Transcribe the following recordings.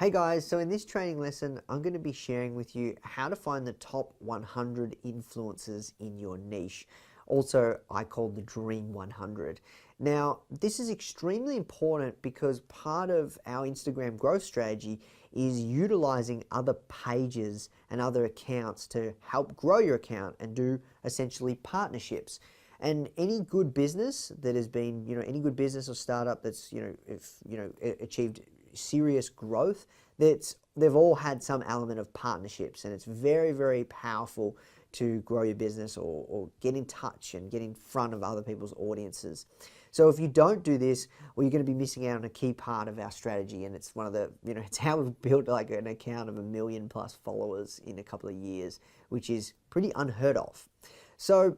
Hey guys, so in this training lesson, I'm going to be sharing with you how to find the top 100 influencers in your niche. Also, I call the Dream 100. Now, this is extremely important because part of our Instagram growth strategy is utilizing other pages and other accounts to help grow your account and do essentially partnerships. And any good business that has been, any good business or startup that's, achieved serious growth, they've all had some element of partnerships, and it's very, very powerful to grow your business or get in touch and get in front of other people's audiences. So if you don't do this, well, you're going to be missing out on a key part of our strategy, and it's one of the, it's how we've built like an account of 1 million plus followers in a couple of years, which is pretty unheard of. So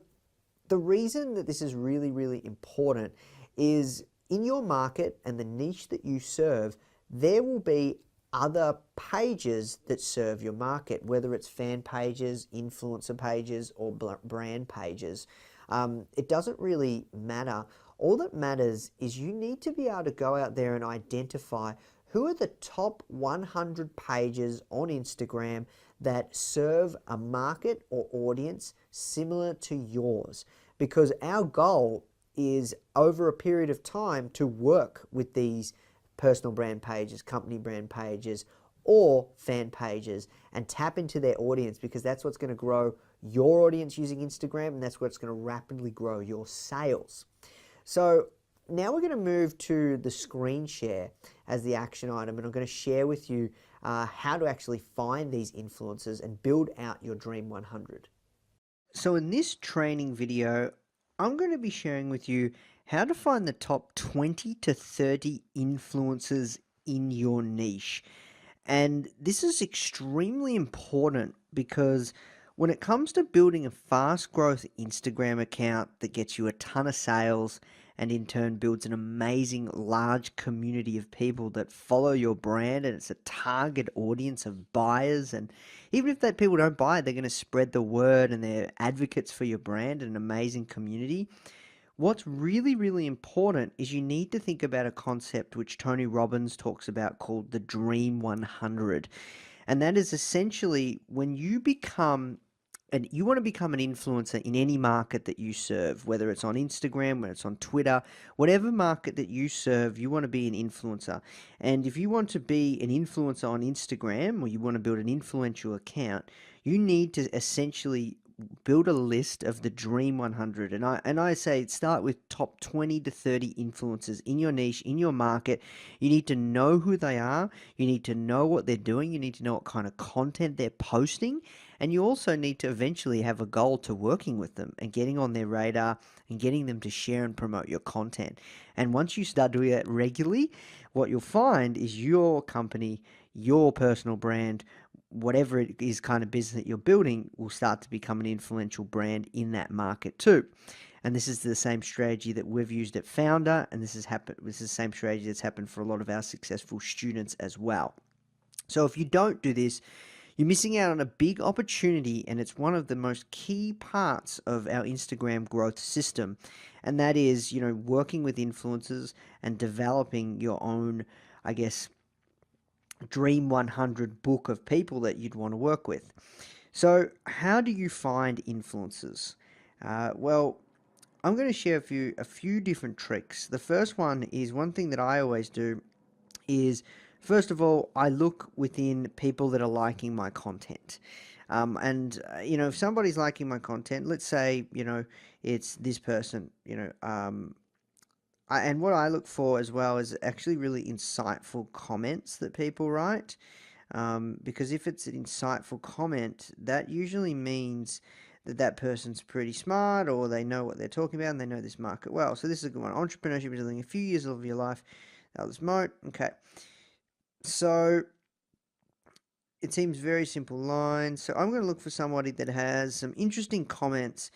the reason that this is really, really important is in your market and the niche that you serve, there will be other pages that serve your market, whether it's fan pages, influencer pages, or brand pages. It doesn't really matter. All that matters is you need to be able to go out there and identify who are the top 100 pages on Instagram that serve a market or audience similar to yours. Because our goal is over a period of time to work with these personal brand pages, company brand pages, or fan pages and tap into their audience, because that's what's going to grow your audience using Instagram, and that's what's going to rapidly grow your sales. So now we're going to move to the screen share as the action item, and I'm going to share with you how to actually find these influencers and build out your Dream 100. So in this training video, I'm going to be sharing with you how to find the top 20 to 30 influencers in your niche. And this is extremely important because when it comes to building a fast growth Instagram account that gets you a ton of sales and in turn builds an amazing large community of people that follow your brand, and it's a target audience of buyers, and even if that people don't buy, they're going to spread the word and they're advocates for your brand and an amazing community. What's really, really important is you need to think about a concept which Tony Robbins talks about called the Dream 100. And that is essentially when you become and you want to become an influencer in any market that you serve, whether it's on Instagram, whether it's on Twitter, whatever market that you serve, you want to be an influencer. And if you want to be an influencer on Instagram, or you want to build an influential account, you need to essentially build a list of the Dream 100. And I say start with top 20 to 30 influencers in your niche, in your market. You need to know who they are. You need to know what they're doing. You need to know what kind of content they're posting. And you also need to eventually have a goal to working with them and getting on their radar and getting them to share and promote your content. And once you start doing that regularly, what you'll find is your company, your personal brand, whatever it is kind of business that you're building, will start to become an influential brand in that market too. And this is the same strategy that we've used at Founder, and this is the same strategy that's happened for a lot of our successful students as well. So if you don't do this, you're missing out on a big opportunity, and it's one of the most key parts of our Instagram growth system. And that is, working with influencers and developing your own, I guess, Dream 100 book of people that you'd want to work with. So how do you find influencers? Well, I'm going to share a few different tricks. The first one is, one thing that I always do is, first of all, I look within people that are liking my content. If somebody's liking my content, let's say, it's this person, and what I look for as well is actually really insightful comments that people write. Because if it's an insightful comment, that usually means that person's pretty smart, or they know what they're talking about and they know this market well. So this is a good one. Entrepreneurship is living a few years of your life. Alice Moat. Okay. So it seems very simple lines. So I'm going to look for somebody that has some interesting comments.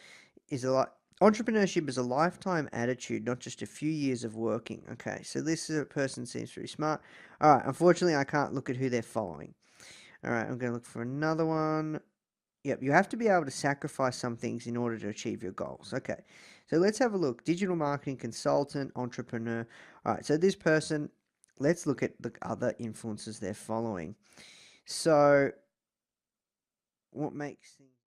Entrepreneurship is a lifetime attitude, not just a few years of working. Okay, so this person seems very smart. All right, unfortunately, I can't look at who they're following. All right, I'm going to look for another one. Yep, you have to be able to sacrifice some things in order to achieve your goals. Okay, so let's have a look. Digital marketing consultant, entrepreneur. All right, so this person, let's look at the other influences they're following. So what makes things